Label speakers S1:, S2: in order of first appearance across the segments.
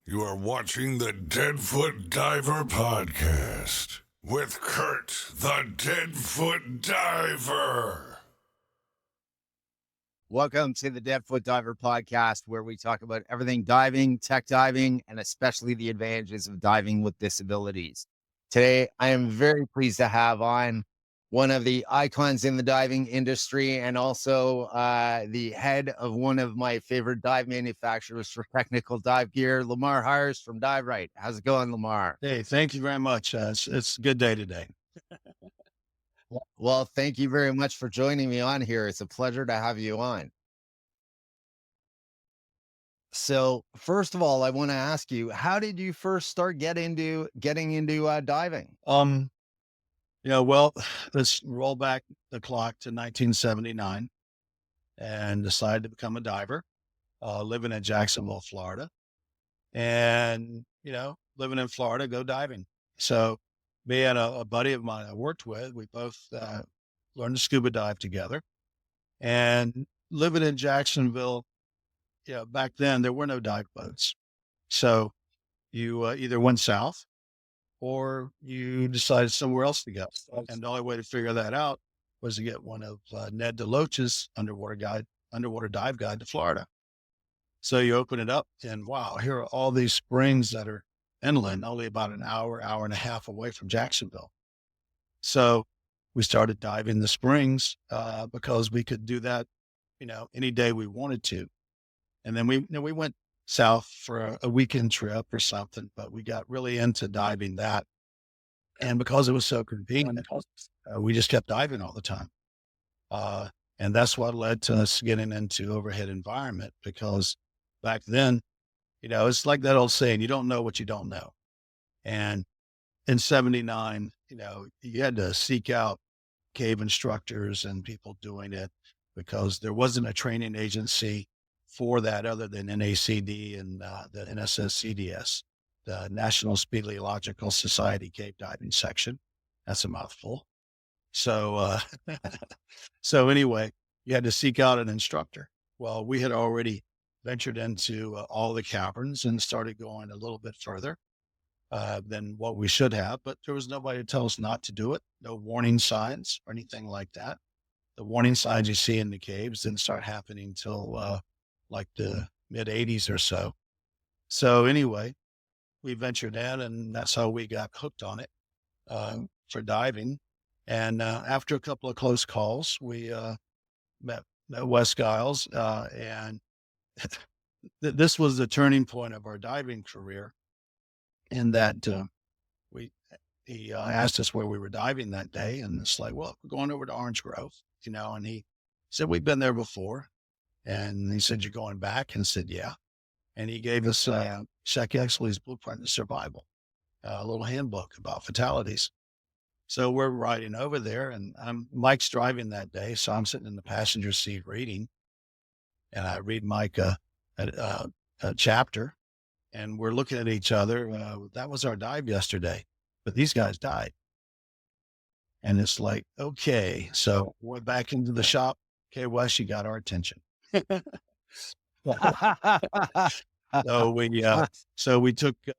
S1: You are watching the Deadfoot Diver podcast with Kurt, the Deadfoot Diver.
S2: Welcome to the Deadfoot Diver podcast, where we talk about everything diving, tech diving, and especially the advantages of diving with disabilities. Today, I am very pleased to have on one of the icons in the diving industry and also the head of one of my favorite dive manufacturers for technical dive gear, Lamar Hires from Diverite. How's it going, Lamar?
S3: Hey, thank you very much. It's a good day today.
S2: Well, thank you very much for joining me on here. It's a pleasure to have you on. So, first of all, I want to ask you, how did you first start getting into diving?
S3: Well, let's roll back the clock to 1979 and decided to become a diver, living in Jacksonville, Florida. And, living in Florida, go diving. So me and a buddy of mine I worked with, we both learned to scuba dive together. And living in Jacksonville, back then there were no dive boats. So you either went south or you decided somewhere else to go. And the only way to figure that out was to get one of Ned DeLoach's underwater dive guide to Florida. So you open it up and wow, here are all these springs that are inland, only about an hour and a half away from Jacksonville. So we started diving the springs because we could do that, any day we wanted to. And then we went south for a weekend trip or something, but we got really into diving that. And because it was so convenient, we just kept diving all the time. And that's what led to us getting into overhead environment, because back then, it's like that old saying, you don't know what you don't know. And in 79, you had to seek out cave instructors and people doing it because there wasn't a training agency for that other than NACD and the NSSCDS, the National Speleological Society Cave Diving Section. That's a mouthful. So, so anyway, you had to seek out an instructor. Well, we had already ventured into all the caverns and started going a little bit further than what we should have, but there was nobody to tell us not to do it. No warning signs or anything like that. The warning signs you see in the caves didn't start happening till like the mid 80s or so. So anyway, we ventured in and that's how we got hooked on it for diving. And after a couple of close calls, we met Wes Giles and this was the turning point of our diving career, in that he asked us where we were diving that day. And it's like, well, we're going over to Orange Grove, and he said, we've been there before. And he said, you're going back? And I said, yeah. And he gave us Shaq Exley's Blueprint to Survival, a little handbook about fatalities. So we're riding over there and Mike's driving that day. So I'm sitting in the passenger seat reading, and I read Mike a chapter, and we're looking at each other. That was our dive yesterday, but these guys died. And it's like, okay, so we're back into the shop. Okay, Wes, you got our attention. So we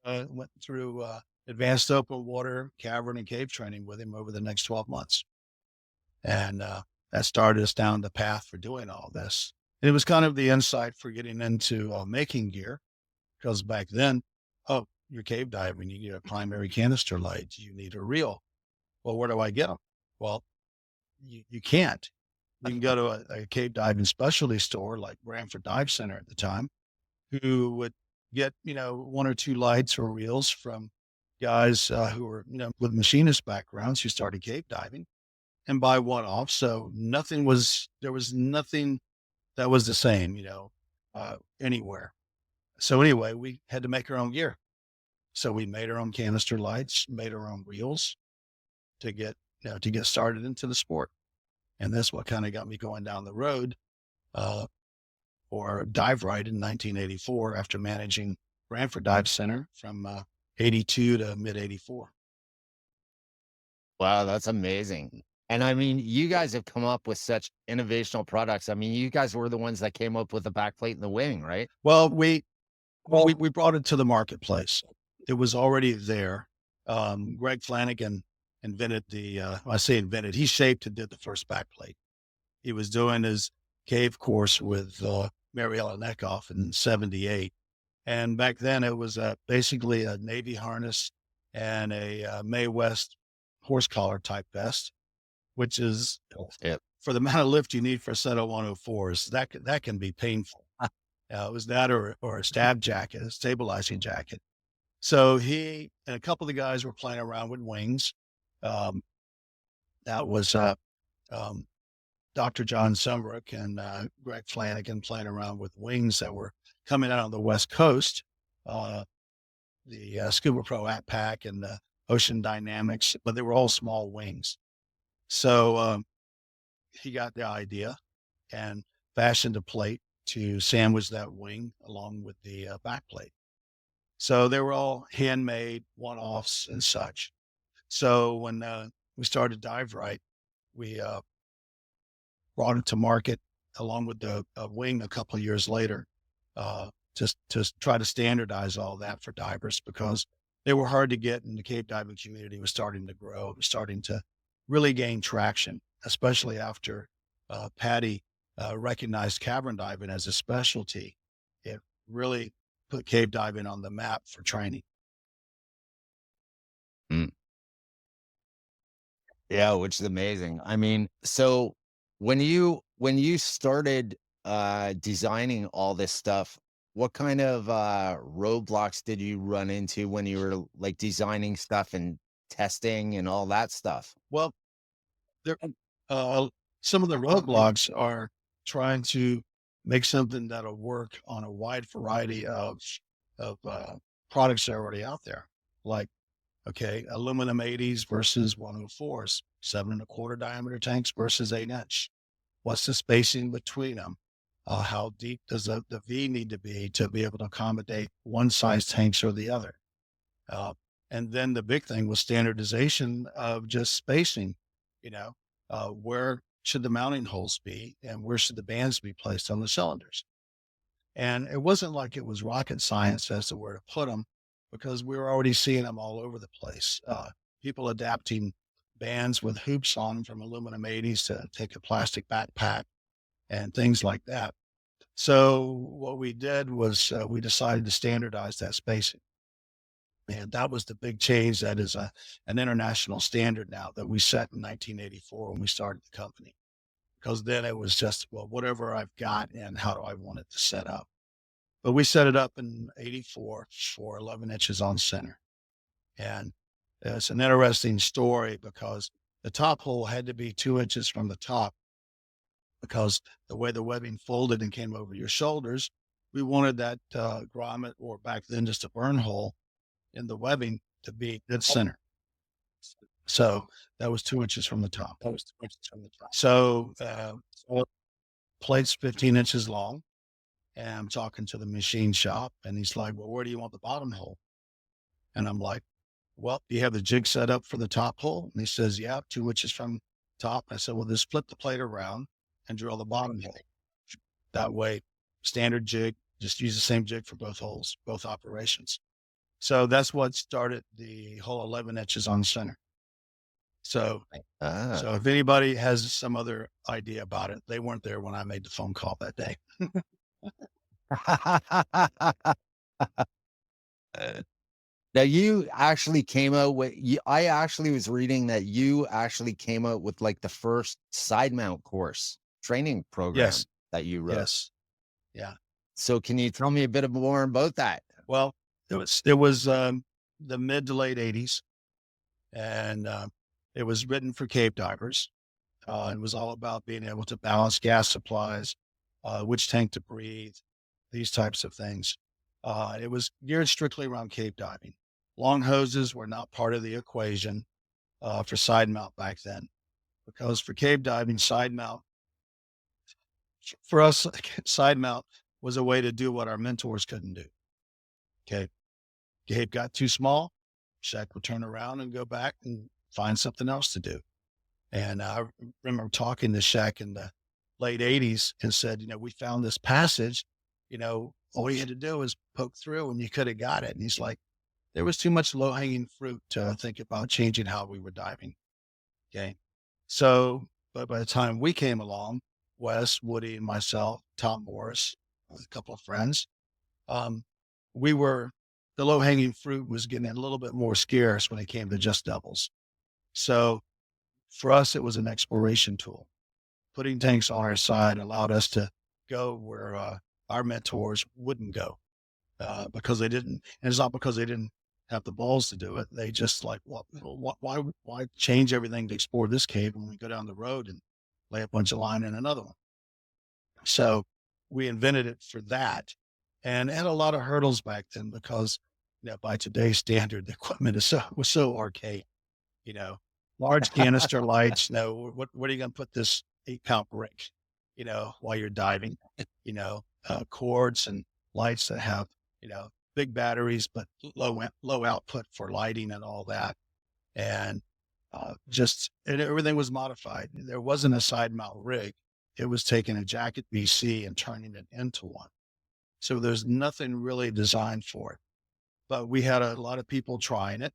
S3: went through advanced open water, cavern and cave training with him over the next 12 months. And that started us down the path for doing all this. And it was kind of the insight for getting into making gear, because back then, you're cave diving, you need a primary canister light, you need a reel. Well, where do I get them? Well, you can't. You can go to a cave diving specialty store like Branford Dive Center at the time, who would get, one or two lights or reels from guys who were, with machinist backgrounds who started cave diving, and buy one off. So there was nothing that was the same, anywhere. So anyway, we had to make our own gear. So we made our own canister lights, made our own reels to get started into the sport. And that's what kind of got me going down the road for Diverite in 1984, after managing Branford Dive Center from 82 to mid 84.
S2: Wow, that's amazing. And I mean, you guys have come up with such innovational products. I mean, you guys were the ones that came up with the backplate and the wing, right?
S3: Well, Well, we brought it to the marketplace. It was already there. Greg Flanagan invented I say invented, he shaped and did the first backplate. He was doing his cave course with Mariella Neckoff in 78. And back then it was basically a Navy harness and a Mae West horse collar type vest, which is for the amount of lift you need for a set of 104s, that can be painful. It was that or a stab jacket, a stabilizing jacket. So he and a couple of the guys were playing around with wings. That was Dr. John Sumbrick and Greg Flanagan playing around with wings that were coming out on the West Coast. The Scuba Pro App Pack and the Ocean Dynamics, but they were all small wings. So he got the idea and fashioned a plate to sandwich that wing along with the backplate. So they were all handmade, one-offs and such. So when we started Diverite, we brought it to market along with the wing a couple of years later, just to try to standardize all that for divers because they were hard to get and the cave diving community was starting to grow. It was starting to really gain traction, especially after Patty recognized cavern diving as a specialty. It really put cave diving on the map for training.
S2: Yeah, which is amazing. I mean, so when you started designing all this stuff, what kind of roadblocks did you run into when you were like designing stuff and testing and all that stuff?
S3: Well, there some of the roadblocks are trying to make something that'll work on a wide variety of products that are already out there. Like, okay, aluminum 80s versus 104s, 7.25 diameter tanks versus 8-inch. What's the spacing between them? How deep does the V need to be able to accommodate one size tanks or the other? And then the big thing was standardization of just spacing, where should the mounting holes be and where should the bands be placed on the cylinders? And it wasn't like it was rocket science as to where to put them because we were already seeing them all over the place. People adapting bands with hoops on them from aluminum 80s to take a plastic backpack and things like that. So what we did was we decided to standardize that spacing. And that was the big change. That is an international standard now that we set in 1984 when we started the company. Because then it was just, well, whatever I've got and how do I want it to set up? But we set it up in 84 for 11 inches on center. And it's an interesting story because the top hole had to be 2 inches from the top because the way the webbing folded and came over your shoulders, we wanted that grommet, or back then just a burn hole in the webbing, to be dead center. So that was 2 inches from the top. So plate's 15 inches long. And I'm talking to the machine shop and he's like, well, where do you want the bottom hole? And I'm like, well, do you have the jig set up for the top hole? And he says, yeah, 2 inches from top. I said, well, just split the plate around and drill the bottom hole. That way, standard jig, just use the same jig for both holes, both operations. So that's what started the whole 11 inches on center. So if anybody has some other idea about it, they weren't there when I made the phone call that day.
S2: Now you actually came out with, I actually was reading that you actually came out with like the first Sidemount course training program that you wrote.
S3: Yes. Yeah.
S2: So can you tell me a bit more about that?
S3: Well, it was the mid to late 80s and it was written for cave divers. It was all about being able to balance gas supplies, which tank to breathe, these types of things. It was geared strictly around cave diving. Long hoses were not part of the equation for side mount back then, because for cave diving, side mount, for us, side mount was a way to do what our mentors couldn't do. Okay. Cave got too small, Shaq would turn around and go back and find something else to do. And I remember talking to Shaq in the late 80s and said, we found this passage all you had to do was poke through and you could have got it. And he's like, there was too much low hanging fruit to think about changing how we were diving. Okay. So, but by the time we came along, Wes, Woody, and myself, Tom Morris, a couple of friends, um, the low hanging fruit was getting a little bit more scarce when it came to just doubles. So for us, it was an exploration tool. Putting tanks on our side allowed us to go where our mentors wouldn't go because they didn't. And it's not because they didn't have the balls to do it. They just like, why change everything to explore this cave when we go down the road and lay a bunch of line in another one? So we invented it for that, and it had a lot of hurdles back then because by today's standard, the equipment was so archaic. Large canister lights. No, what are you going to put this 8-pound brick? While you're diving. Cords and lights that have big batteries, but low output for lighting and all that. And and everything was modified. There wasn't a side mount rig. It was taking a jacket BC and turning it into one. So there's nothing really designed for it. But we had a lot of people trying it,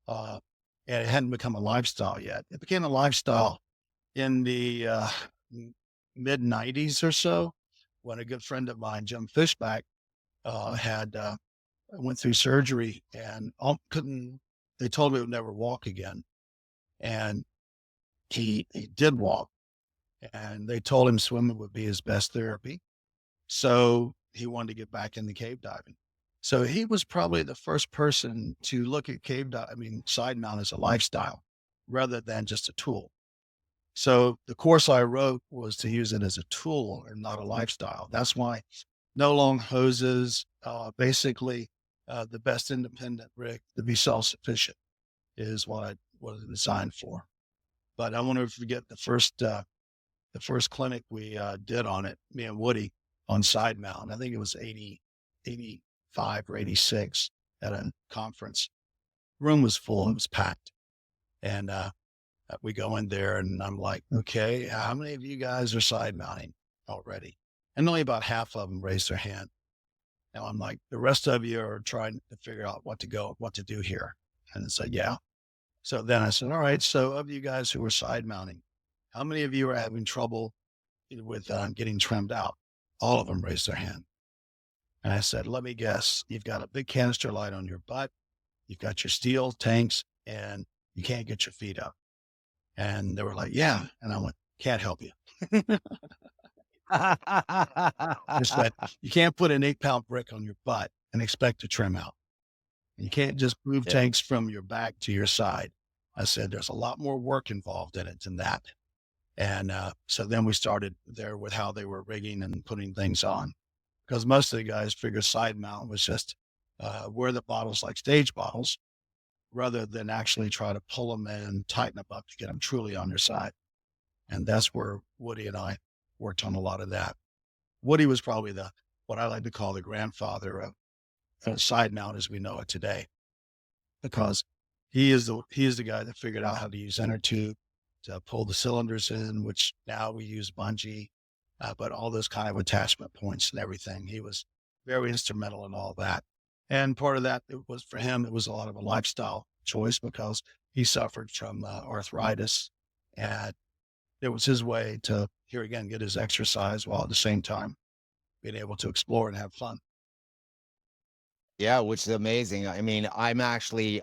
S3: and it hadn't become a lifestyle yet. It became a lifestyle in the mid 90s or so, when a good friend of mine, Jim Fishback, went through surgery and they told him he would never walk again. And he did walk, and they told him swimming would be his best therapy. So he wanted to get back into cave diving. So he was probably the first person to look at side mount as a lifestyle rather than just a tool. So the course I wrote was to use it as a tool and not a lifestyle. That's why no long hoses, basically the best independent rig to be self-sufficient is what I was designed for. But I won't forget the first clinic we did on it, me and Woody, on side mount. I think it was 85 or 86 at a conference. Room was full. It was packed. And we go in there and I'm like, okay, how many of you guys are side mounting already? And only about half of them raised their hand. Now I'm like, the rest of you are trying to figure out what to do here. And it's like, yeah. So then I said, all right, so of you guys who are side mounting, how many of you are having trouble with getting trimmed out? All of them raised their hand. And I said, let me guess, you've got a big canister light on your butt, you've got your steel tanks, and you can't get your feet up. And they were like, yeah. And I went, can't help you. Just that you can't put an 8-pound brick on your butt and expect to trim out. You can't just move tanks from your back to your side. I said, there's a lot more work involved in it than that. And so then we started there with how they were rigging and putting things on, because most of the guys figured side mount was just wear the bottles like stage bottles, rather than actually try to pull them in, tighten them up to get them truly on their side. And that's where Woody and I worked on a lot of that. Woody was probably what I like to call the grandfather of side mount as we know it today, because he is the guy that figured out how to use inner tube to pull the cylinders in, which now we use bungee, but all those kind of attachment points and everything. He was very instrumental in all that. And part of that, it was a lot of a lifestyle choice because he suffered from arthritis, and it was his way to, here again, get his exercise while at the same time being able to explore and have fun.
S2: Yeah, which is amazing. I mean, I'm actually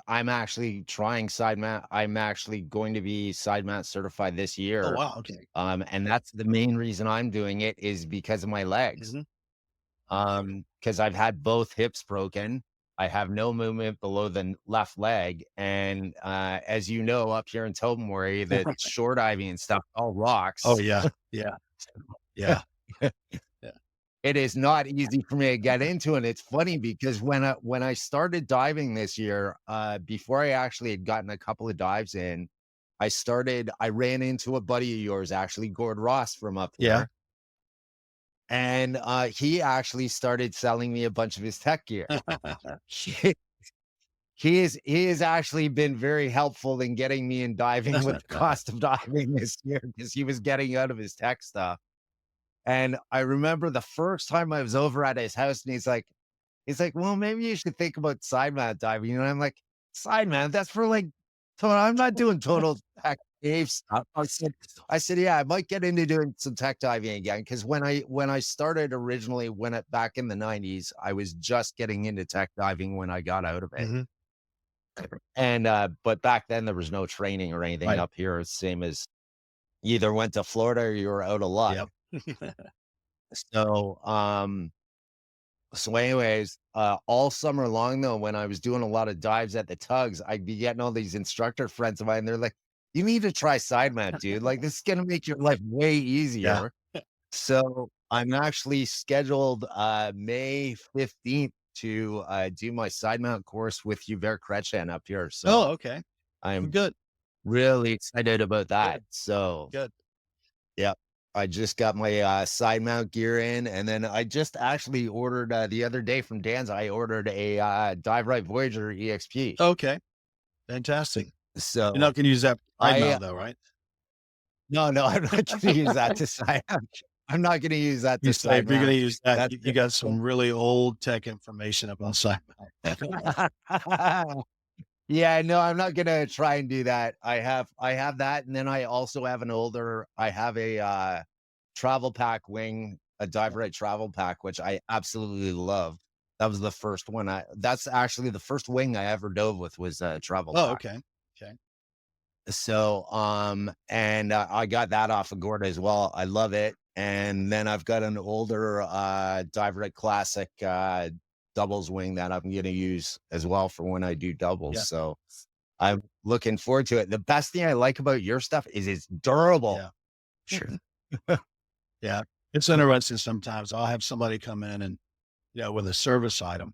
S2: trying side mount. I'm actually going to be side mount certified this year.
S3: Oh, wow. Okay.
S2: And that's the main reason I'm doing it is because of my legs.
S3: Mm-hmm.
S2: Because I've had both hips broken. I have no movement below the left leg. And as you know, up here in Tobermory, the shore diving and stuff, all rocks.
S3: Oh, yeah. Yeah. Yeah.
S2: It is not easy for me to get into. And it's funny because when I started diving this year, before I actually had gotten a couple of dives in, I ran into a buddy of yours, actually, Gord Ross from up here.
S3: Yeah.
S2: And he actually started selling me a bunch of his tech gear. He has actually been very helpful in getting me in diving with the cost of diving this year, because he was getting out of his tech stuff. And I remember the first time I was over at his house, and he's like, well, maybe you should think about side mount diving. And I'm like, side mount? That's for like, I'm not doing total tech cave stuff. I said, yeah, I might get into doing some tech diving again. Because when I started originally, back in the 90s, I was just getting into tech diving when I got out of it.
S3: Mm-hmm.
S2: And but back then there was no training or anything
S3: Right.
S2: up here. Same as you either went to Florida or you were out of luck.
S3: Yep.
S2: So so anyways, all summer long though, when I was doing a lot of dives at the tugs, I'd be getting all these instructor friends of mine. They're like, you need to try side mount, dude. Like this is gonna make your life way easier.
S3: Yeah.
S2: So I'm actually scheduled May 15th to do my side mount course with Hubert Kretchen up here. So
S3: Oh, okay.
S2: I'm
S3: Good.
S2: really excited about that. So
S3: Good.
S2: yeah, I just got my side mount gear in, and then I just actually ordered the other day from Dan's. I ordered a Diverite Voyager EXP.
S3: Okay. Fantastic.
S2: So
S3: You're not going to use that side
S2: I
S3: mount though, right?
S2: no, I'm not going to use that to side. I'm not going to use that to
S3: You say
S2: side
S3: if you're going to
S2: mount.
S3: use that,
S2: That's
S3: you got some really old tech information about side mount.
S2: Yeah, no, I'm not gonna try and do that. I have that, and then I also have I have a travel pack wing, a Diverite travel pack, which I absolutely love. That was the first one that's actually the first wing I ever dove with was a travel
S3: Oh,
S2: pack.
S3: okay. Okay.
S2: So and I got that off of Gorda as well. I love it. And then I've got an older Diverite classic doubles wing that I'm going to use as well for when I do doubles.
S3: Yeah.
S2: So I'm looking forward to it. The best thing I like about your stuff is it's durable.
S3: Yeah. Sure. Yeah. It's interesting. Sometimes I'll have somebody come in and, with a service item,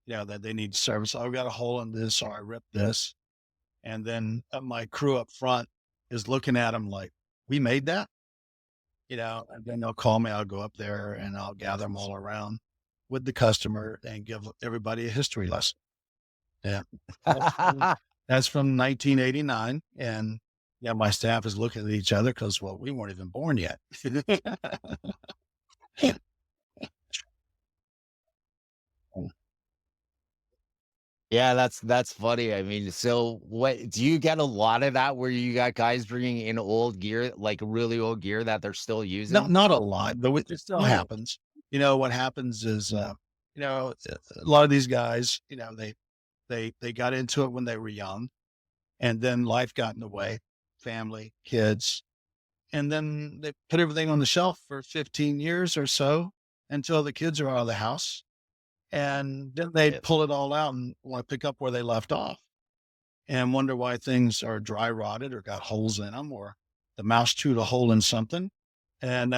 S3: that they need service. I've got a hole in this, or I ripped this. And then my crew up front is looking at them like, we made that, and then they'll call me. I'll go up there and I'll gather them all around with the customer and give everybody a history lesson. Yeah. That's from 1989. And my staff is looking at each other because, well, we weren't even born yet.
S2: Yeah, that's funny. I mean, so what do you get a lot of that where you got guys bringing in old gear, like really old gear that they're still
S3: No,
S2: using?
S3: not a lot, but it still happens. What happens is, a lot of these guys, they got into it when they were young, and then life got in the way, family, kids, and then they put everything on the shelf for 15 years or so until the kids are out of the house. And then they pull it all out and want to pick up where they left off and wonder why things are dry rotted or got holes in them, or the mouse chewed a hole in something. And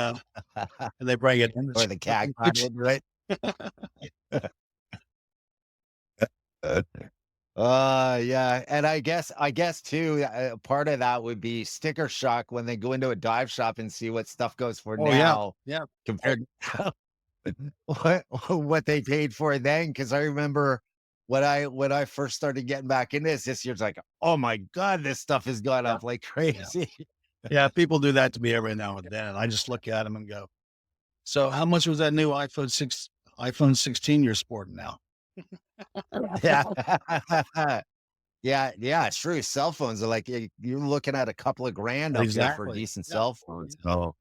S3: they bring it in.
S2: Or the cat got it, right? Yeah. And I guess too, part of that would be sticker shock when they go into a dive shop and see what stuff goes for now
S3: Yeah.
S2: compared to what they paid for then. Cause I remember when I first started getting back into this year's like, oh my God, this stuff has gone up like crazy.
S3: Yeah. People do that to me every now and then. And I just look at them and go, so how much was that new iPhone 16 you're sporting now?
S2: Yeah. Yeah, it's true. Cell phones are like you're looking at a couple of grand up there for decent cell phones. So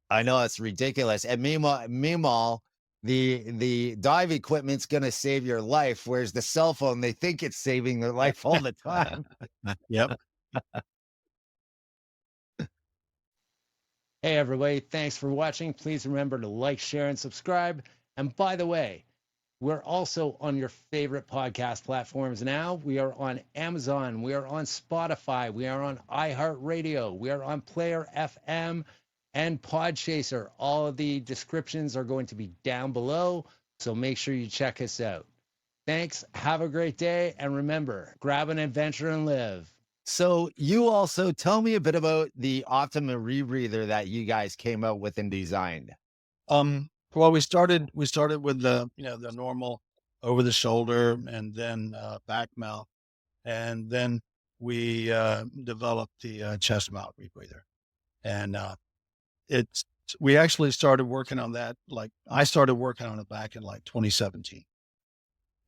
S2: I know it's ridiculous. And meanwhile, the dive equipment's gonna save your life, whereas the cell phone, they think it's saving their life all the time.
S3: Yep.
S4: Hey, everybody. Thanks for watching. Please remember to like, share, and subscribe. And by the way, we're also on your favorite podcast platforms now. We are on Amazon. We are on Spotify. We are on iHeartRadio. We are on Player FM and Podchaser. All of the descriptions are going to be down below, so make sure you check us out. Thanks. Have a great day. And remember, grab an adventure and live.
S2: So you also tell me a bit about the Optima rebreather that you guys came out with and designed.
S3: Well, we started with the, the normal over the shoulder and then back mount. And then we developed the chest mount rebreather. And it's we actually started working on that. Like I started working on it back in like 2017.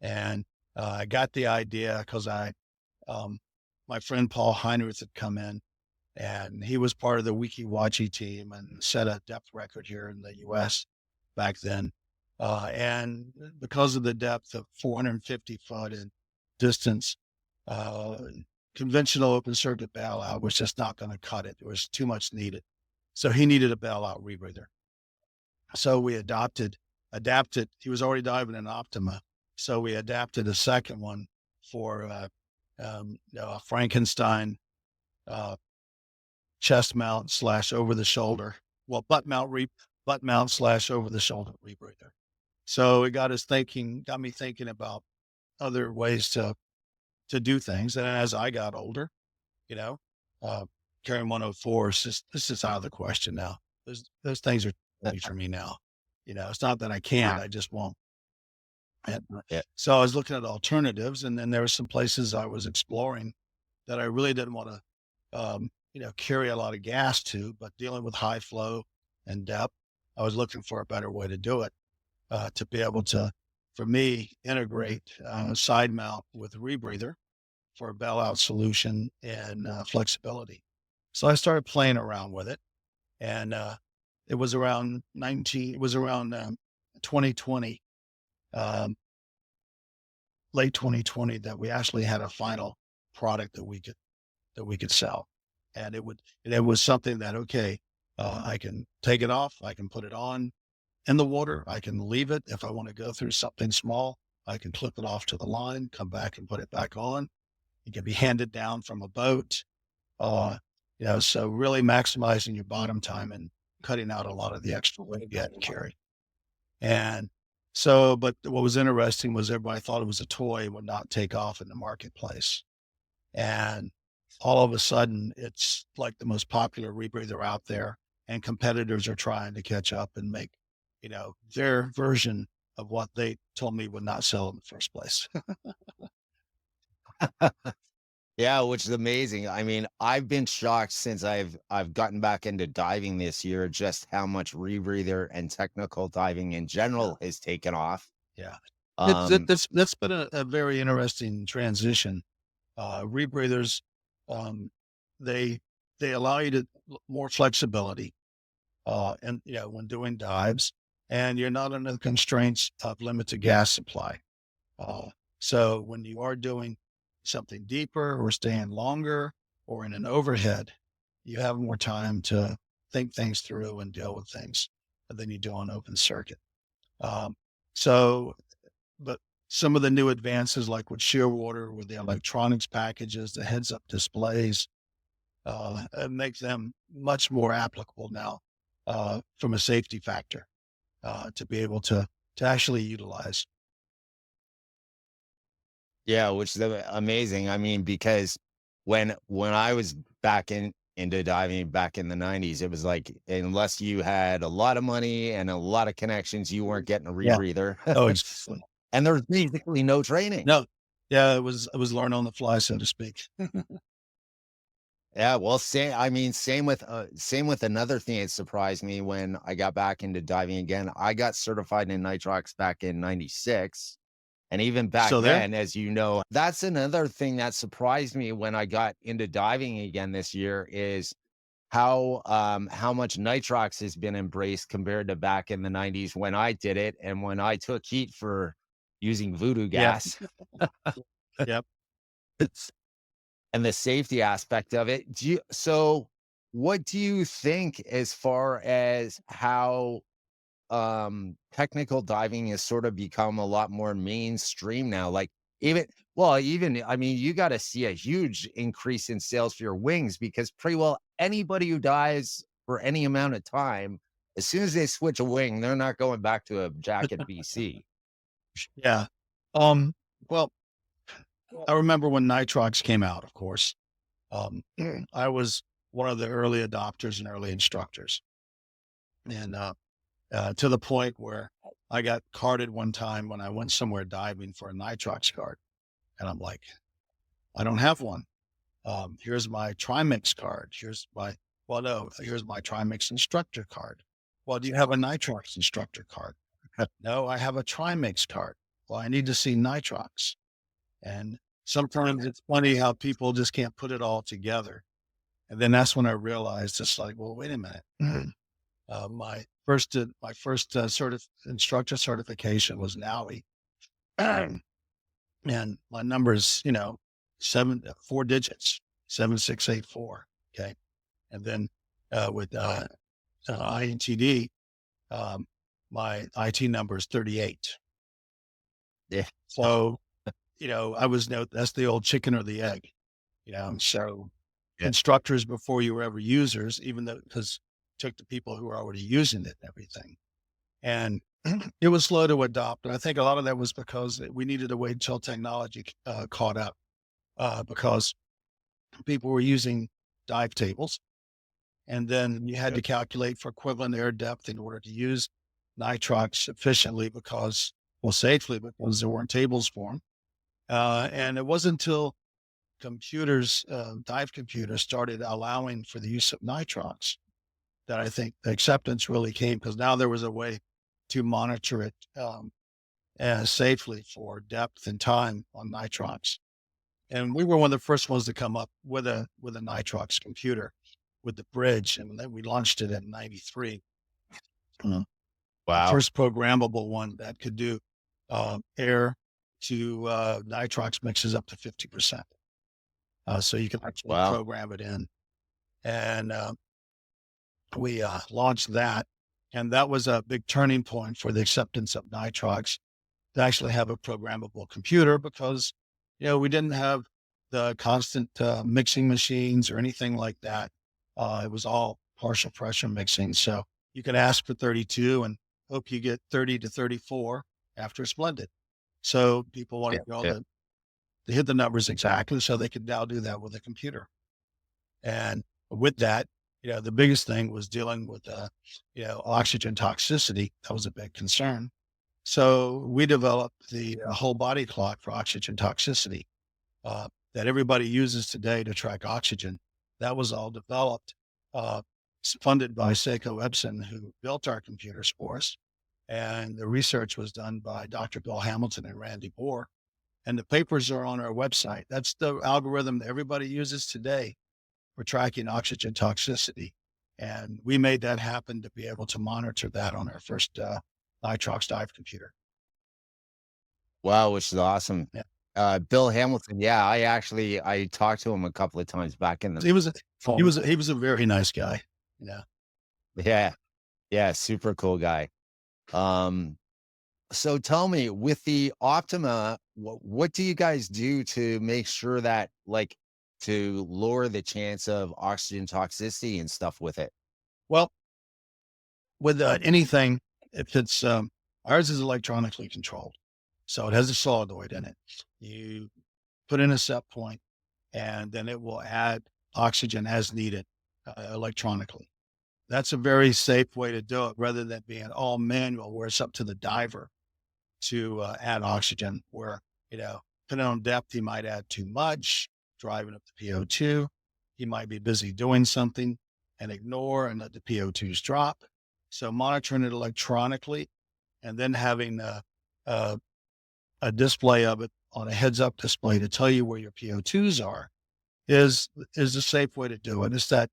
S3: And I got the idea because my friend Paul Heinrich had come in, and he was part of the Wiki Wachi team and set a depth record here in the US back then. And because of the depth of 450 foot in distance, conventional open circuit bailout was just not going to cut it. There was too much needed. So he needed a bailout rebreather. So we adapted. He was already diving in Optima. So we adapted a second one for a Frankenstein chest mount / over the shoulder. Well, butt mount / over the shoulder rebreather. So it got me thinking about other ways to do things. And as I got older, carrying 104 is just out of the question now. Those things are too much for me now. It's not that I can't, I just won't. And so I was looking at alternatives, and then there were some places I was exploring that I really didn't want to, carry a lot of gas to, but dealing with high flow and depth, I was looking for a better way to do it, to be able to, for me, integrate side mount with ReBreather for a bailout solution and flexibility. So I started playing around with it, and it was around 2020, late 2020, that we actually had a final product that we could sell. And it was something that, I can take it off, I can put it on in the water, I can leave it. If I want to go through something small, I can clip it off to the line, come back and put it back on. It can be handed down from a boat. So really maximizing your bottom time and cutting out a lot of the extra weight you had to carry. And so, but what was interesting was everybody thought it was a toy, would not take off in the marketplace. And all of a sudden, it's like the most popular rebreather out there, and competitors are trying to catch up and make, their version of what they told me would not sell in the first place.
S2: Yeah, which is amazing. I mean, I've been shocked since I've gotten back into diving this year, just how much rebreather and technical diving in general has taken off.
S3: Yeah.
S2: Um,
S3: That's been a very interesting transition. Rebreathers, they allow you to more flexibility, and when doing dives, and you're not under the constraints of limited gas supply. So when you are doing something deeper or staying longer or in an overhead, you have more time to think things through and deal with things than you do on open circuit. But some of the new advances, like with Shearwater, with the electronics packages, the heads up displays, make them much more applicable now, from a safety factor, to be able to actually utilize.
S2: yeah, which is amazing. I mean, because when I was into diving back in the 90s, it was like, unless you had a lot of money and a lot of connections, you weren't getting a
S3: Yeah.
S2: rebreather.
S3: Oh, exactly.
S2: And there was basically no training.
S3: No. Yeah, it was learn on the fly, so to speak.
S2: Yeah, well, same with another thing that surprised me when I got back into diving again. I got certified in Nitrox back in 96. And even back
S3: Still there?
S2: then, as you know, that's another thing that surprised me when I got into diving again this year, is how much Nitrox has been embraced compared to back in the 90s when I did it and when I took heat for using voodoo gas.
S3: Yep.
S2: And the safety aspect of it. So what do you think as far as how technical diving has sort of become a lot more mainstream now? Like even I mean, you got to see a huge increase in sales for your wings, because pretty well anybody who dives for any amount of time, as soon as they switch a wing, they're not going back to a jacket BC.
S3: Yeah. Well, I remember when Nitrox came out, of course. I was one of the early adopters and early instructors. And to the point where I got carded one time when I went somewhere diving for a Nitrox card. And I'm like, I don't have one. Here's my Trimix card. Here's my Trimix instructor card. Well, do you have a Nitrox instructor card? No, I have a Trimix card. Well, I need to see Nitrox. And sometimes it's funny how people just can't put it all together. And then that's when I realized it's like, well, wait a minute. My first instructor certification was NAUI. And my numbers, 4 digits, 7684. Okay. And then with INTD, my IT number is 38.
S2: Yeah.
S3: So, that's the old chicken or the egg, so
S2: Yeah.
S3: instructors before you were ever users, even though, because it took the people who were already using it and everything. And it was slow to adopt. And I think a lot of that was because we needed to wait until technology caught up, because people were using dive tables. And then you had to calculate for equivalent air depth in order to use Nitrox efficiently safely, because there weren't tables for them. And it wasn't until dive computers started allowing for the use of Nitrox that I think the acceptance really came, because now there was a way to monitor it safely for depth and time on Nitrox. And we were one of the first ones to come up with a Nitrox computer with the bridge. And then we launched it in 93.
S2: Wow.
S3: The first programmable one that could do air to Nitrox mixes up to 50%. So you can actually program it in. And we launched that. And that was a big turning point for the acceptance of Nitrox to actually have a programmable computer, because, we didn't have the constant mixing machines or anything like that. It was all partial pressure mixing. So you could ask for 32 and hope you get 30 to 34 after it's blended. So people wanted to hit the numbers exactly, so they could now do that with a computer. And with that, the biggest thing was dealing with, oxygen toxicity. That was a big concern. So we developed the whole body clock for oxygen toxicity that everybody uses today to track oxygen. That was all developed, funded by Seiko Epson, who built our computers for us. And the research was done by Dr. Bill Hamilton and Randy Bohr. And the papers are on our website. That's the algorithm that everybody uses today for tracking oxygen toxicity. And we made that happen to be able to monitor that on our first Nitrox dive computer.
S2: Wow, which is awesome.
S3: Yeah.
S2: Bill Hamilton. Yeah, I talked to him a couple of times back in the.
S3: He was a very nice guy.
S2: Yeah, super cool guy. So tell me, with the Optima, what do you guys do to make sure that, like, to lower the chance of oxygen toxicity and stuff with it?
S3: Well, with anything, if it's ours is electronically controlled, so it has a solenoid in it. You put in a set point, and then it will add oxygen as needed electronically. That's a very safe way to do it, rather than being all manual, where it's up to the diver to add oxygen, where, depending on depth, he might add too much, driving up the PO2. He might be busy doing something and ignore and let the PO2s drop. So monitoring it electronically, and then having a display of it on a heads up display to tell you where your PO2s are is a safe way to do it. It's that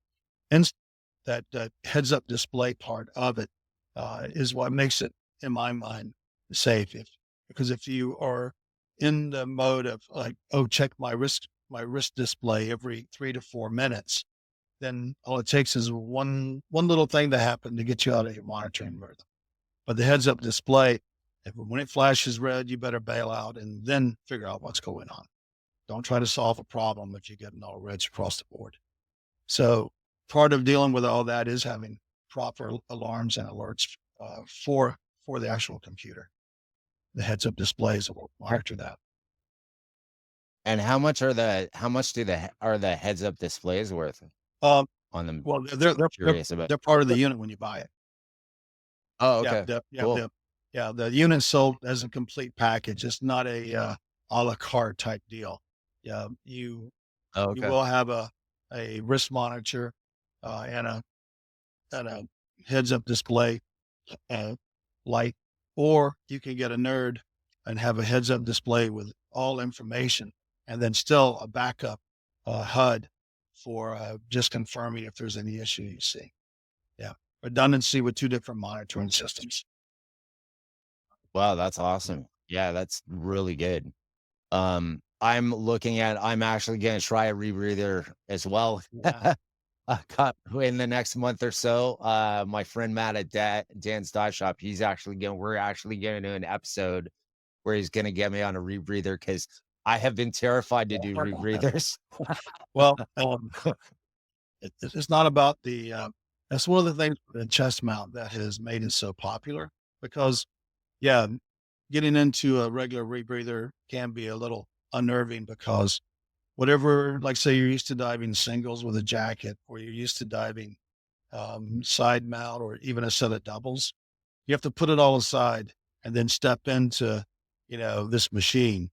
S3: heads up display part of it is what makes it, in my mind, safe. Because if you are in the mode of like, check my wrist display every 3 to 4 minutes, then all it takes is one little thing to happen to get you out of your monitoring rhythm. But the heads up display, when it flashes red, you better bail out and then figure out what's going on. Don't try to solve a problem if you're getting all reds across the board. So part of dealing with all that is having proper alarms and alerts for the actual computer. The heads up displays will monitor that.
S2: And how much are the heads up displays worth
S3: On
S2: them?
S3: Well, they're part of the unit when you buy it.
S2: Oh, okay.
S3: Cool. The unit's sold as a complete package. It's not a la carte type deal. Yeah, you will have a wrist monitor and a heads-up display light, or you can get a nerd and have a heads-up display with all information, and then still a backup HUD for just confirming if there's any issue you see. Yeah, redundancy with 2 different monitoring systems.
S2: Wow, that's awesome. Yeah, that's really good. I'm actually gonna try a rebreather as well.
S3: Yeah.
S2: In the next month or so. My friend Matt at Dan's Dive Shop, we're actually gonna do an episode where he's gonna get me on a rebreather because I have been terrified to do rebreathers.
S3: Well, it's not about the, that's one of the things with the chest mount that has made it so popular because, yeah, getting into a regular rebreather can be a little unnerving because whatever, like say you're used to diving singles with a jacket, or you're used to diving side mount, or even a set of doubles, you have to put it all aside and then step into, this machine.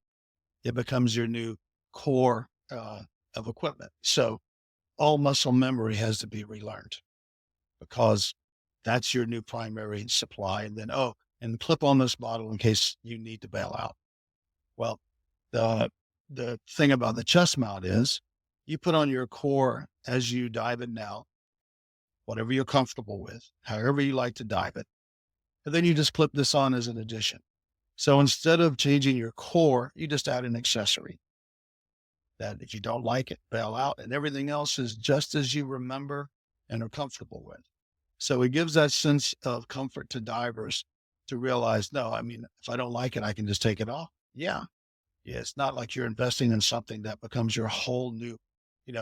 S3: It becomes your new core of equipment. So all muscle memory has to be relearned because that's your new primary supply. And then, and clip on this bottle in case you need to bail out. Well, the thing about the chest mount is you put on your core as you dive it now, whatever you're comfortable with, however you like to dive it. And then you just clip this on as an addition. So instead of changing your core, you just add an accessory that if you don't like it, bail out, and everything else is just as you remember and are comfortable with. So it gives that sense of comfort to divers to realize, no, I mean, if I don't like it, I can just take it off. Yeah. Yeah. It's not like you're investing in something that becomes your whole new,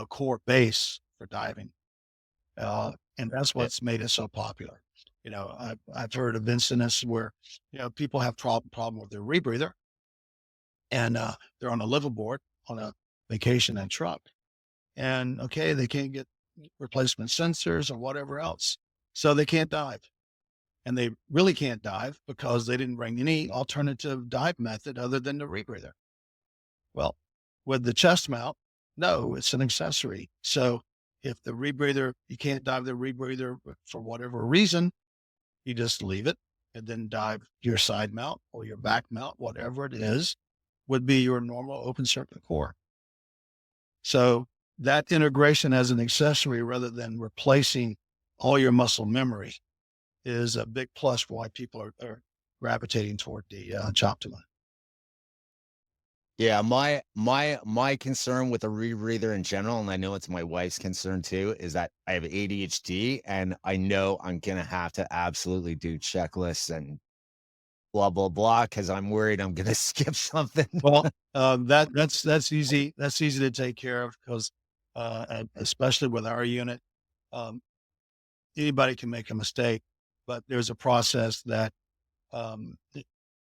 S3: core base for diving. And that's what's made it so popular. I've heard of incidents where, people have problem with their rebreather and they're on a liveaboard on a vacation and truck. And okay, they can't get replacement sensors or whatever else. So they can't dive. And they really can't dive because they didn't bring any alternative dive method other than the rebreather. Well, with the chest mount, no, it's an accessory. So if the rebreather, you can't dive the rebreather for whatever reason, you just leave it and then dive your side mount or your back mount, whatever it is, would be your normal open circuit core. So that integration as an accessory rather than replacing all your muscle memory is a big plus for why people are gravitating toward the Optima.
S2: Yeah, my concern with a rebreather in general, and I know it's my wife's concern too, is that I have ADHD and I know I'm gonna have to absolutely do checklists and blah blah blah because I'm worried I'm gonna skip something.
S3: Well, that's easy. That's easy to take care of because, especially with our unit, um, anybody can make a mistake, but there's a process that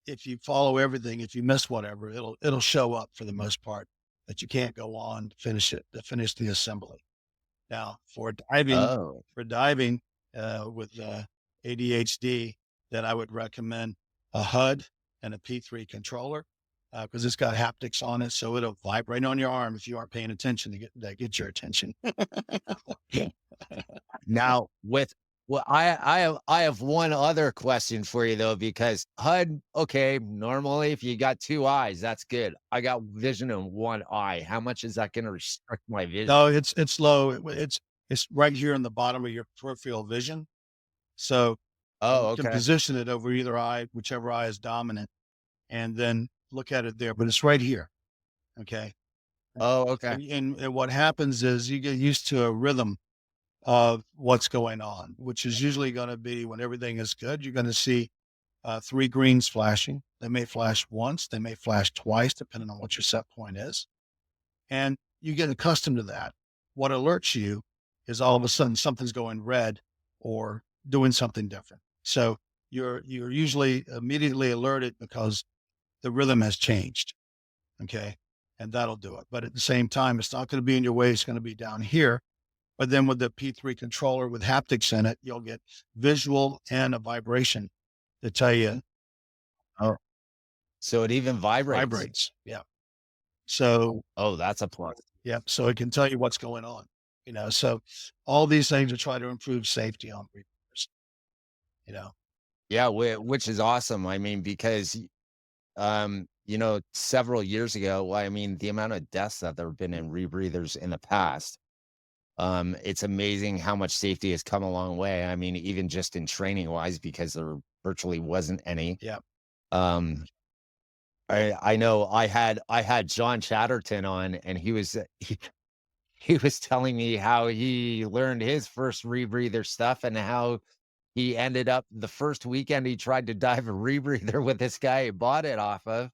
S3: if you follow everything, if you miss whatever, it'll show up for the most part that you can't go on to finish the assembly. Now
S2: Oh,
S3: for diving with ADHD, then I would recommend a HUD and a P3 controller because it's got haptics on it, so it'll vibrate on your arm if you aren't paying attention to get your attention.
S2: now I have one other question for you though, because HUD, okay, normally if you got two eyes, that's good. I got vision in one eye. How much is that gonna restrict my vision?
S3: No, it's low. It's right here in the bottom of your peripheral vision. So
S2: Oh,
S3: you can
S2: okay.
S3: position it over either eye, whichever eye is dominant, and then look at it there. But it's right here. Okay.
S2: Oh, okay.
S3: And what happens is you get used to a rhythm of what's going on, which is usually going to be when everything is good. You're going to see 3 greens flashing. They may flash once. They may flash twice, depending on what your set point is. And you get accustomed to that. What alerts you is all of a sudden something's going red or doing something different. So you're usually immediately alerted because the rhythm has changed. Okay. And that'll do it. But at the same time, it's not going to be in your way. It's going to be down here. But then with the P3 controller with haptics in it, you'll get visual and a vibration to tell you
S2: Oh, so it even vibrates.
S3: vibrates. Yeah. So
S2: Oh, that's a plus.
S3: yeah, so it can tell you what's going on, so all these things are trying to improve safety on rebreathers. you know.
S2: Yeah, which is awesome. I mean, because several years ago, well, I mean, the amount of deaths that there have been in rebreathers in the past, it's amazing how much safety has come a long way. I mean, even just in training wise, because there virtually wasn't any.
S3: Yeah.
S2: Um, I know I had John Chatterton on, and he was telling me how he learned his first rebreather stuff and how he ended up the first weekend he tried to dive a rebreather with this guy he bought it off of.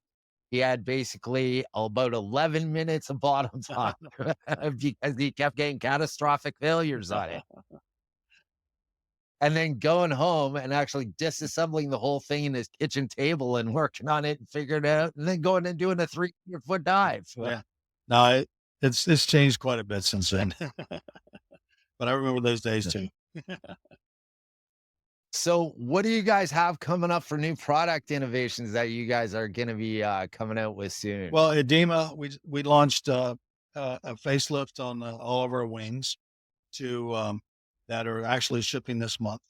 S2: He had basically about 11 minutes of bottom time because he kept getting catastrophic failures on it. And then going home and actually disassembling the whole thing in his kitchen table and working on it and figuring it out, and then going and doing a 300-foot dive.
S3: Yeah. No, it's changed quite a bit since then. But I remember those days too.
S2: So what do you guys have coming up for new product innovations that you guys are going to be coming out with soon?
S3: Well, Optima, we launched a facelift on all of our wings to that are actually shipping this month,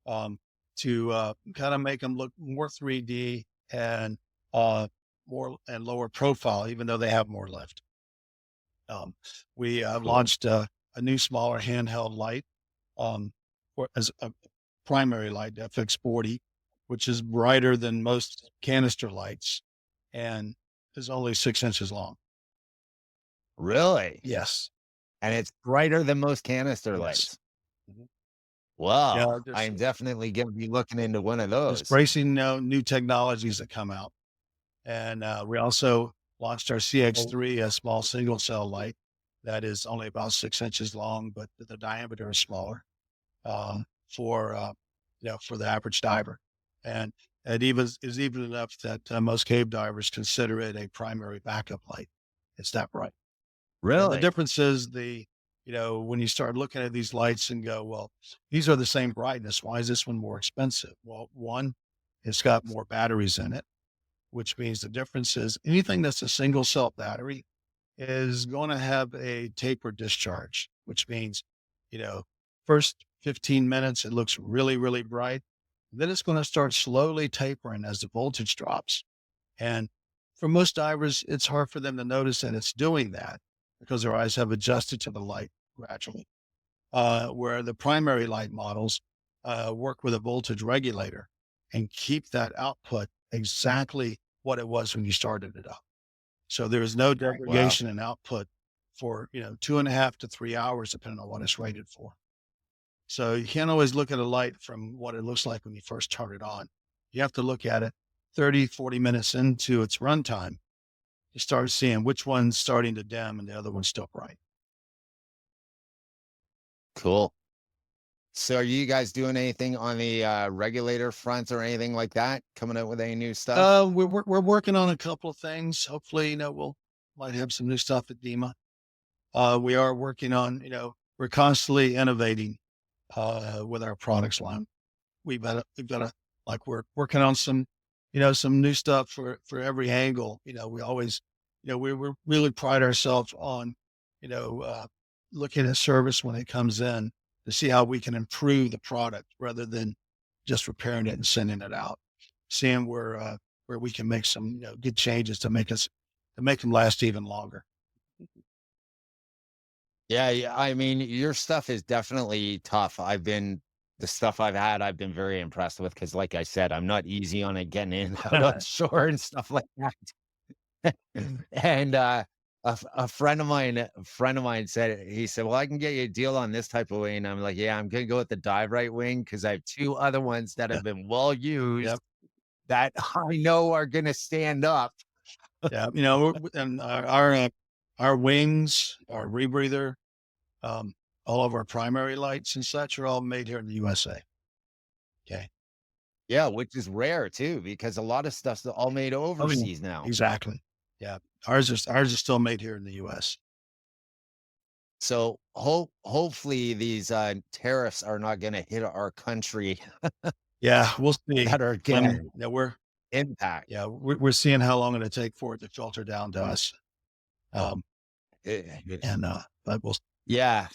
S3: to kind of make them look more 3D and more and lower profile, even though they have more lift. We
S2: Cool.
S3: launched a new smaller handheld light as a primary light, FX40, which is brighter than most canister lights and is only 6 inches long.
S2: Really?
S3: Yes.
S2: And it's brighter than most canister
S3: Yes.
S2: lights.
S3: Mhm. Yeah,
S2: Wow. I'm definitely going to be looking into one of those.
S3: embracing new technologies that come out. And we also launched our CX3, a small single cell light that is only about 6 inches long, but the diameter is smaller for the average diver. And it even is even enough that most cave divers consider it a primary backup light. It's that bright. And the
S2: Really?
S3: difference is when you start looking at these lights and go, well, these are the same brightness. Why is this one more expensive? Well, one, it's got more batteries in it, which means the difference is anything that's a single cell battery is going to have a taper discharge, which means, first 15 minutes, it looks really, really bright. Then it's going to start slowly tapering as the voltage drops. And for most divers, it's hard for them to notice that it's doing that because their eyes have adjusted to the light gradually. Where the primary light models work with a voltage regulator and keep that output exactly what it was when you started it up. So there is no
S2: Wow.
S3: degradation in output for 2.5 to 3 hours, depending on what it's rated for. So you can't always look at a light from what it looks like when you first turn it on. You have to look at it 30, 40 minutes into its runtime. You start seeing which one's starting to dim and the other one's still bright.
S2: Cool. So are you guys doing anything on the regulator front or anything like that? Coming out with any new stuff?
S3: We're working on a couple of things. Hopefully, might have some new stuff at DEMA. We are working on, we're constantly innovating with our products line. We've got we're working on some new stuff for every angle. We always, we really pride ourselves on, looking at service when it comes in to see how we can improve the product rather than just repairing it and sending it out. Seeing where we can make some good changes to make them last even longer.
S2: Yeah. I mean, your stuff is definitely tough. The stuff I've had, I've been very impressed with because, like I said, I'm not easy on it getting in out on shore and stuff like that. And a friend of mine said, he said, well, I can get you a deal on this type of wing. And I'm like, yeah, I'm going to go with the Diverite wing because I have two other ones that have been well used
S3: Yep.
S2: that I know are going to stand up.
S3: Yeah, and our wings, our rebreather, all of our primary lights and such are all made here in the USA. Okay.
S2: Yeah, which is rare too, because a lot of stuff's all made overseas now.
S3: Exactly. Yeah. Ours is still made here in the US.
S2: So hopefully these tariffs are not going to hit our country
S3: Yeah, we'll see.
S2: that are going
S3: Yeah,
S2: to impact.
S3: yeah, we're seeing how long it'll take for it to filter down to us.
S2: Eh,
S3: But we'll
S2: Yeah.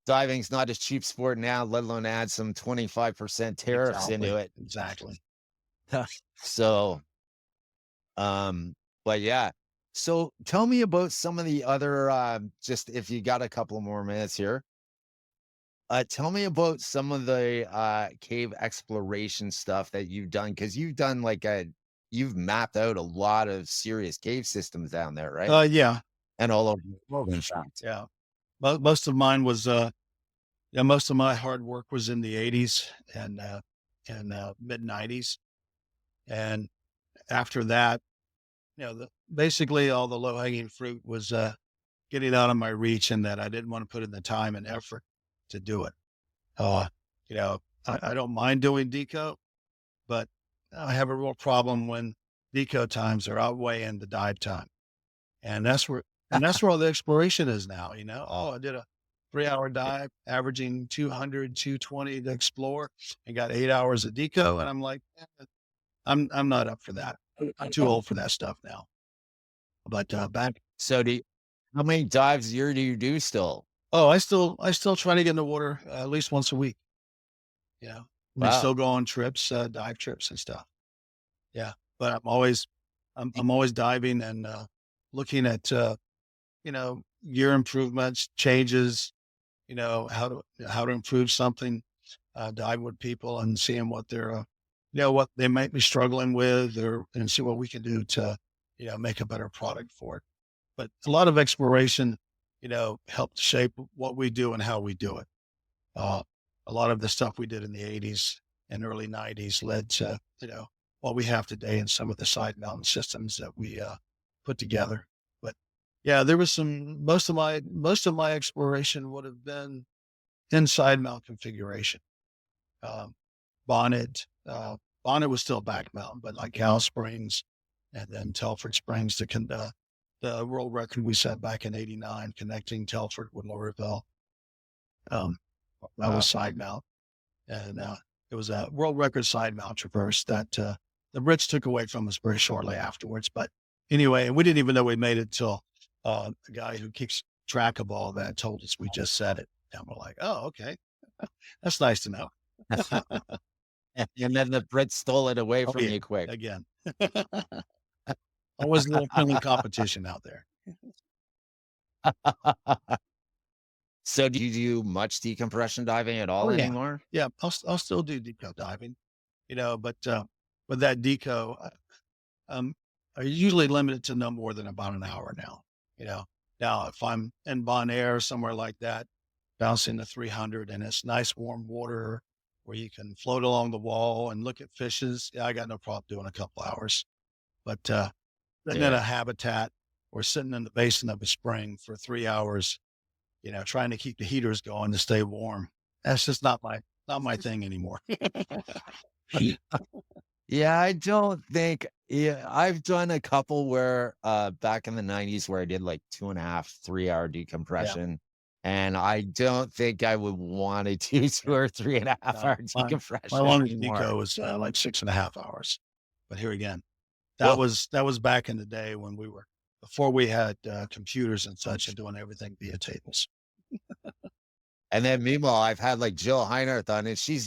S2: diving's not a cheap sport now, let alone add some 25% tariffs into it.
S3: Exactly.
S2: So, but yeah. So tell me about some of the other, just if you got a couple more minutes here, tell me about some of the cave exploration stuff that you've done. Cause you've done you've mapped out a lot of serious cave systems down there, right?
S3: Yeah.
S2: And all over the world, in fact.
S3: Yeah. Most of mine was, most of my hard work was in the 80s and mid 90s. And after that, basically all the low hanging fruit was getting out of my reach, and that I didn't want to put in the time and effort to do it. Uh, I don't mind doing deco, but I have a real problem when deco times are outweighing the dive time. And that's where all the exploration is now, I did a 3-hour dive, averaging 200, 220 to explore, and got 8 hours of deco. And I'm like, I'm not up for that. I'm too old for that stuff now. But back.
S2: So how many dives a year do you do still?
S3: Oh, I still try to get in the water at least once a week. We still go on trips, dive trips and stuff. Yeah. But I'm always diving and looking at, gear improvements, changes, how to improve something, dive with people and seeing what they're, what they might be struggling with, and see what we can do to, make a better product for it. But a lot of exploration, helped shape what we do and how we do it. A lot of the stuff we did in the 80s and early 90s led to, what we have today in some of the Sidemount systems that we put together. But yeah, there was most of my exploration would have been in Sidemount configuration. Bonnet was still back mount, but like Cow Springs and then Telford Springs, the world record we set back in '89, connecting Telford with Lorville. That was side mount. And it was a world record side mount traverse that the Brits took away from us very shortly afterwards. But anyway, we didn't even know we made it till the guy who keeps track of all that told us we just said it. And we're like, oh, okay. That's nice to know.
S2: And then the Brits stole it away from you quick.
S3: Again. Always a little friendly competition out there.
S2: So do you do much decompression diving at all anymore?
S3: Yeah, I'll still do deco diving, but that deco, I usually limit it to no more than about an hour now. Now if I'm in Bon Air, somewhere like that, bouncing to 300 and it's nice warm water where you can float along the wall and look at fishes. Yeah, I got no problem doing a couple hours. But sitting in a habitat or sitting in the basin of a spring for 3 hours, trying to keep the heaters going to stay warm. That's just not my thing anymore.
S2: Yeah, I don't think. Yeah, I've done a couple where back in the 90s where I did like 2.5, 3-hour decompression. And I don't think I would want to do 2 or 3.5-hour decompression.
S3: My longest deco was like 6.5 hours. But here again, that was back in the day when before we had computers and such and doing everything via tables.
S2: And then meanwhile, I've had like Jill Heinert on, and she's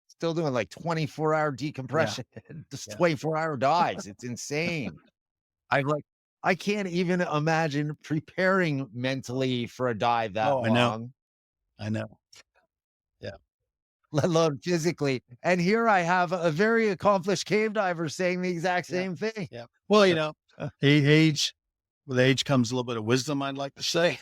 S2: still doing like 24-hour decompression, just 24-hour dives. It's insane. I can't even imagine preparing mentally for a dive that long.
S3: I know. Yeah.
S2: Let alone physically. And here I have a very accomplished cave diver saying the exact same thing.
S3: Yeah. Well, with age comes a little bit of wisdom, I'd like to say.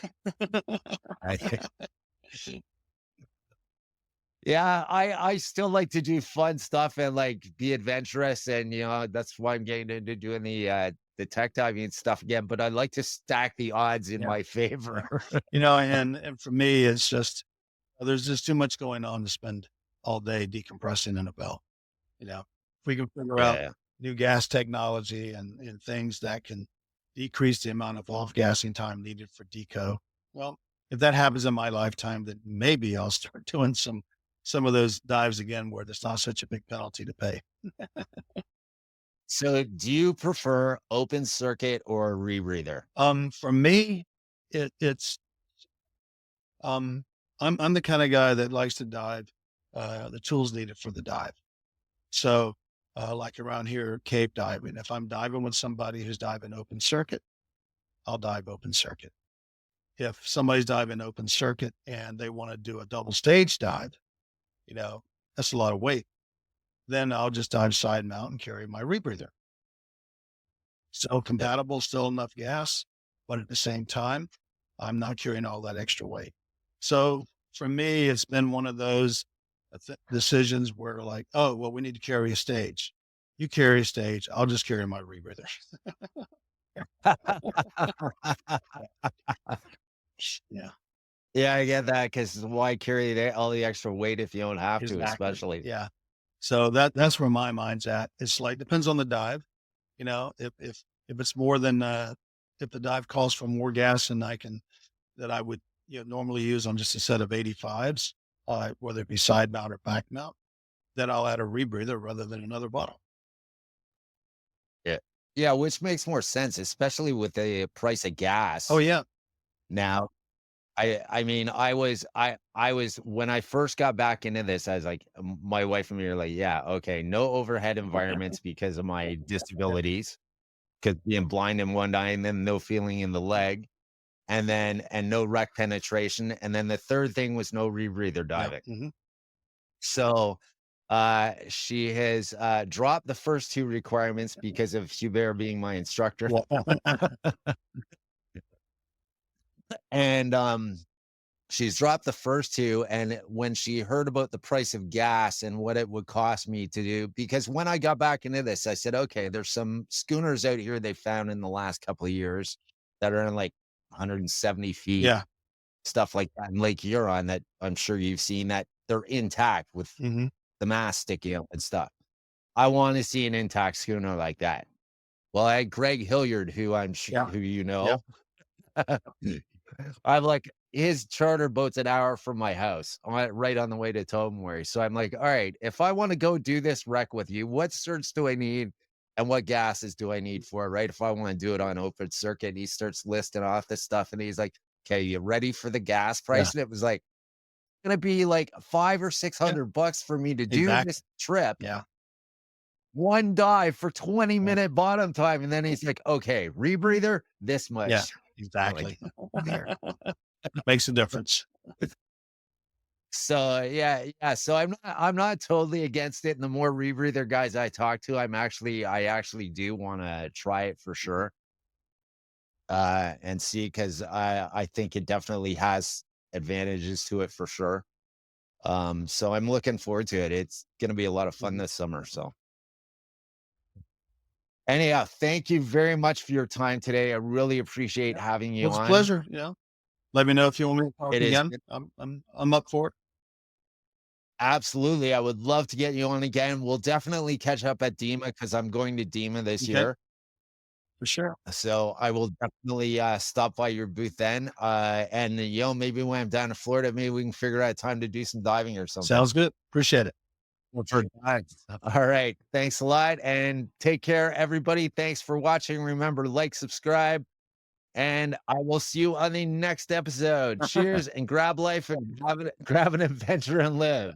S2: Yeah, I still like to do fun stuff and like be adventurous. And, that's why I'm getting into doing the tech diving stuff again, but I like to stack the odds in my favor.
S3: And for me, it's just, there's just too much going on to spend all day decompressing in a bell. If we can figure out new gas technology and things that can decrease the amount of off-gassing time needed for deco. Well, if that happens in my lifetime, then maybe I'll start doing some of those dives again where there's not such a big penalty to pay.
S2: So do you prefer open circuit or ReBreather?
S3: For me, it's I'm the kind of guy that likes to dive, the tools needed for the dive. So, like around here, cave diving, if I'm diving with somebody who's diving open circuit, I'll dive open circuit. If somebody's diving open circuit and they want to do a double stage dive, that's a lot of weight. Then I'll just dive side mount and carry my rebreather. So compatible, still enough gas, but at the same time, I'm not carrying all that extra weight. So for me, it's been one of those decisions where like, oh, well, we need to carry a stage. You carry a stage. I'll just carry my rebreather. Yeah.
S2: Yeah, I get that because why carry all the extra weight if you don't have to,
S3: Exactly.
S2: especially.
S3: Yeah. So that's where my mind's at. It's like, depends on the dive, if it's more than, if the dive calls for more gas than that I would, normally use on just a set of 85s, whether it be side mount or back mount, then I'll add a rebreather rather than another bottle.
S2: Yeah. Yeah, which makes more sense, especially with the price of gas.
S3: Oh yeah.
S2: Now, I mean, I was when I first got back into this, I was like, my wife and me are like, yeah, okay, no overhead environments because of my disabilities, because being blind in one eye and then no feeling in the leg, and no rec penetration, and then the third thing was no rebreather diving.
S3: Yeah. Mm-hmm.
S2: So, she has dropped the first two requirements because of Hubert being my instructor. And she's dropped the first two. And when she heard about the price of gas and what it would cost me to do, because when I got back into this, I said, okay, there's some schooners out here they found in the last couple of years that are in like 170 feet,
S3: Yeah.
S2: stuff like that in Lake Huron that I'm sure you've seen that they're intact with
S3: Mm-hmm.
S2: the mast sticking out and stuff. I want to see an intact schooner like that. Well, I had Greg Hilliard, who I'm sure who you know. I'm like, his charter boat's an hour from my house, right on the way to Tobermory. So I'm like, all right, if I want to go do this wreck with you, what certs do I need and what gases do I need for it, right? If I want to do it on open circuit, he starts listing off this stuff and he's like, okay, you ready for the gas price? And it was like, going to be like $500 or $600 for me to do this trip.
S3: Yeah.
S2: One dive for 20-minute bottom time. And then he's like, okay, rebreather, this much.
S3: Yeah, exactly. Makes a difference.
S2: So yeah. So I'm not totally against it. And the more rebreather guys I talk to, I actually do want to try it for sure. And see, because I think it definitely has advantages to it for sure. So I'm looking forward to it. It's gonna be a lot of fun this summer. So anyhow, thank you very much for your time today. I really appreciate having you
S3: It's
S2: on.
S3: a pleasure. Let me know if you want me to talk
S2: It is.
S3: again. I'm up for it.
S2: Absolutely. I would love to get you on again. We'll definitely catch up at DEMA because I'm going to DEMA this year.
S3: For sure.
S2: So I will definitely stop by your booth then. And maybe when I'm down in Florida, maybe we can figure out time to do some diving or something.
S3: Sounds good. Appreciate it.
S2: All right. Thanks a lot and take care, everybody. Thanks for watching. Remember to like, subscribe, and I will see you on the next episode. Cheers and grab life and grab an adventure and live.